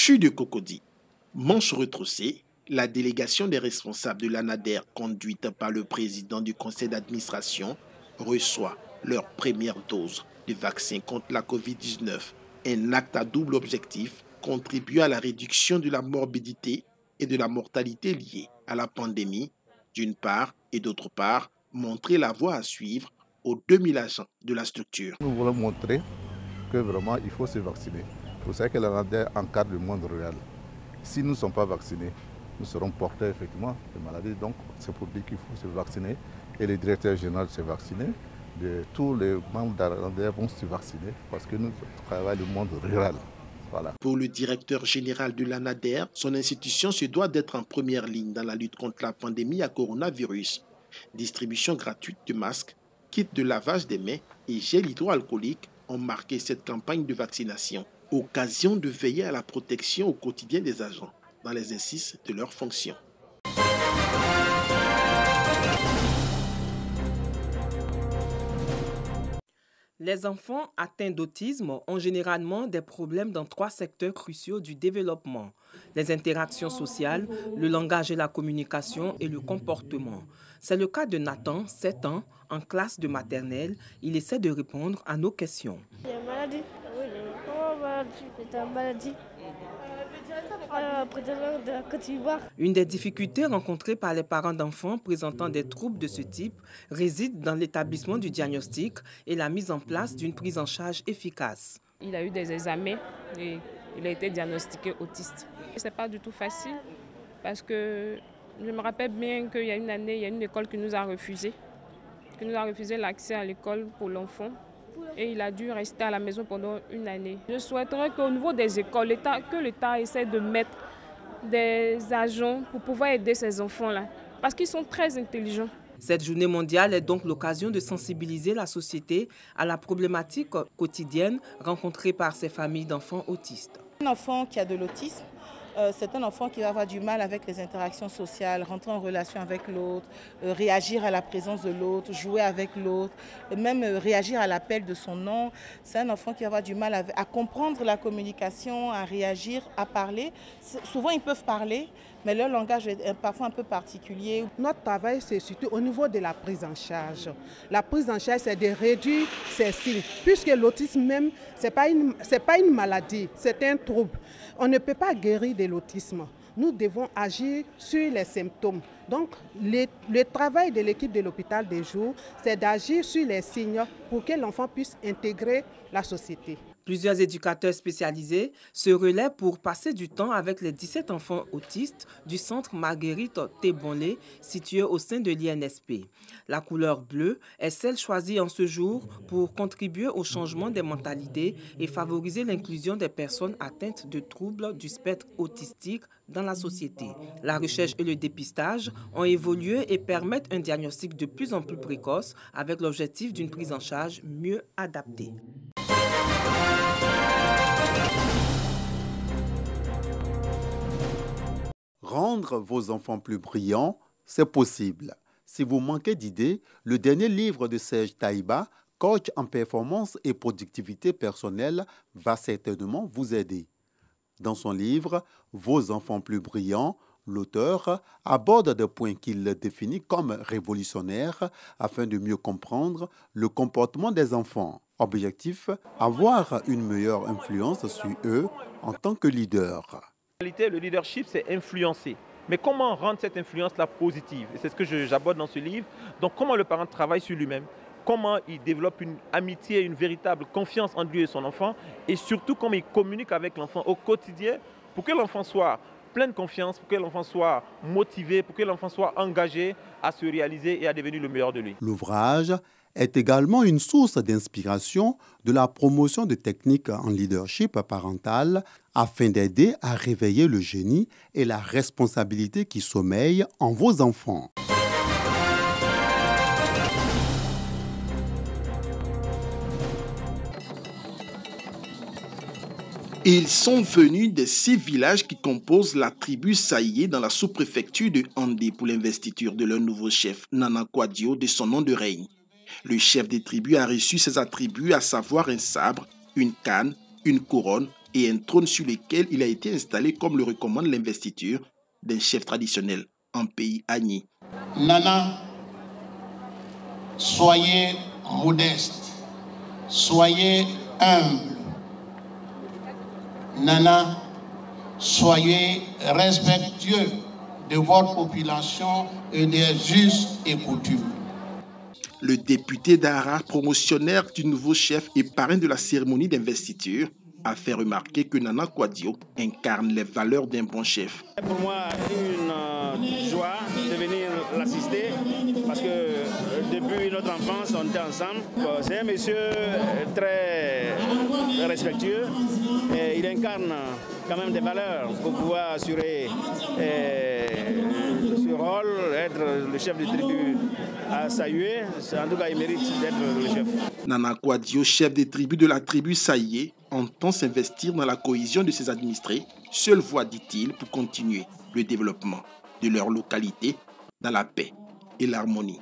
CHU de Cocody. Manche retroussée, la délégation des responsables de l'ANADER, conduite par le président du conseil d'administration, reçoit leur première dose de vaccin contre la COVID-19. Un acte à double objectif, contribuer à la réduction de la morbidité et de la mortalité liée à la pandémie, d'une part, et d'autre part, montrer la voie à suivre aux 2000 agents de la structure. Nous voulons montrer que vraiment il faut se vacciner. Vous savez que l'ANADER encadre le monde rural. Si nous ne sommes pas vaccinés, nous serons porteurs effectivement de maladies. Donc c'est pour dire qu'il faut se vacciner. Et le directeur général s'est vacciné. Tous les membres de l'ANADER vont se vacciner parce que nous travaillons le monde rural. Voilà. Pour le directeur général de l'ANADER, son institution se doit d'être en première ligne dans la lutte contre la pandémie à coronavirus. Distribution gratuite de masques, kits de lavage des mains et gel hydroalcoolique ont marqué cette campagne de vaccination. Occasion de veiller à la protection au quotidien des agents dans l'exercice de leurs fonctions. Les enfants atteints d'autisme ont généralement des problèmes dans 3 secteurs cruciaux du développement: les interactions sociales, le langage et la communication et le comportement. C'est le cas de Nathan, 7 ans, en classe de maternelle. Il essaie de répondre à nos questions. Il y a une maladie. Oui, c'est une maladie. De la Côte d'Ivoire. Une des difficultés rencontrées par les parents d'enfants présentant des troubles de ce type réside dans l'établissement du diagnostic et la mise en place d'une prise en charge efficace. Il a eu des examens et il a été diagnostiqué autiste. Ce n'est pas du tout facile parce que je me rappelle bien qu'il y a une année, il y a une école qui nous a refusé l'accès à l'école pour l'enfant. Et il a dû rester à la maison pendant une année. Je souhaiterais qu'au niveau des écoles, que l'État essaie de mettre des agents pour pouvoir aider ces enfants-là, parce qu'ils sont très intelligents. Cette journée mondiale est donc l'occasion de sensibiliser la société à la problématique quotidienne rencontrée par ces familles d'enfants autistes. Un enfant qui a de l'autisme, c'est un enfant qui va avoir du mal avec les interactions sociales, rentrer en relation avec l'autre, réagir à la présence de l'autre, jouer avec l'autre, même réagir à l'appel de son nom. C'est un enfant qui va avoir du mal à comprendre la communication, à réagir, à parler. Souvent, ils peuvent parler, mais leur langage est parfois un peu particulier. Notre travail, c'est surtout au niveau de la prise en charge. La prise en charge, c'est de réduire ces signes, puisque l'autisme même, ce n'est pas une maladie, c'est un trouble. On ne peut pas guérir de l'autisme. Nous devons agir sur les symptômes. Donc, le travail de l'équipe de l'hôpital de jour, c'est d'agir sur les signes pour que l'enfant puisse intégrer la société. Plusieurs éducateurs spécialisés se relaient pour passer du temps avec les 17 enfants autistes du centre Marguerite Thébonlé situé au sein de l'INSP. La couleur bleue est celle choisie en ce jour pour contribuer au changement des mentalités et favoriser l'inclusion des personnes atteintes de troubles du spectre autistique dans la société. La recherche et le dépistage ont évolué et permettent un diagnostic de plus en plus précoce avec l'objectif d'une prise en charge mieux adaptée. Rendre vos enfants plus brillants, c'est possible. Si vous manquez d'idées, le dernier livre de Serge Taïba, coach en performance et productivité personnelle, va certainement vous aider. Dans son livre « Vos enfants plus brillants », l'auteur aborde des points qu'il définit comme révolutionnaires afin de mieux comprendre le comportement des enfants. Objectif, avoir une meilleure influence sur eux en tant que leader. En réalité, le leadership, c'est influencer. Mais comment rendre cette influence-là positive? Et c'est ce que j'aborde dans ce livre. Donc, comment le parent travaille sur lui-même? Comment il développe une amitié, une véritable confiance en lui et son enfant? Et surtout, comment il communique avec l'enfant au quotidien pour que l'enfant soit plein de confiance, pour que l'enfant soit motivé, pour que l'enfant soit engagé à se réaliser et à devenir le meilleur de lui. L'ouvrage est également une source d'inspiration de la promotion de techniques en leadership parental afin d'aider à réveiller le génie et la responsabilité qui sommeillent en vos enfants. Ils sont venus des 6 villages qui composent la tribu Saïé dans la sous-préfecture de Handé pour l'investiture de leur nouveau chef, Nana Kwadio, de son nom de règne. Le chef des tribus a reçu ses attributs, à savoir un sabre, une canne, une couronne et un trône sur lequel il a été installé comme le recommande l'investiture d'un chef traditionnel en pays Agni. Nana, soyez modeste, soyez humble. Nana, soyez respectueux de votre population et des us et coutumes. Le député d'Ara, promotionnaire du nouveau chef et parrain de la cérémonie d'investiture, a fait remarquer que Nana Kouadio incarne les valeurs d'un bon chef. Pour moi, une joie de venir l'assister parce que depuis notre enfance, on était ensemble. C'est un monsieur très respectueux et il incarne quand même des valeurs pour pouvoir assurer ce rôle, être le chef de tribu à Saïé. En tout cas, il mérite d'être le chef. Nana Kouadio, chef des tribus de la tribu Saïé, entend s'investir dans la cohésion de ses administrés, seule voie, dit-il, pour continuer le développement de leur localité dans la paix et l'harmonie.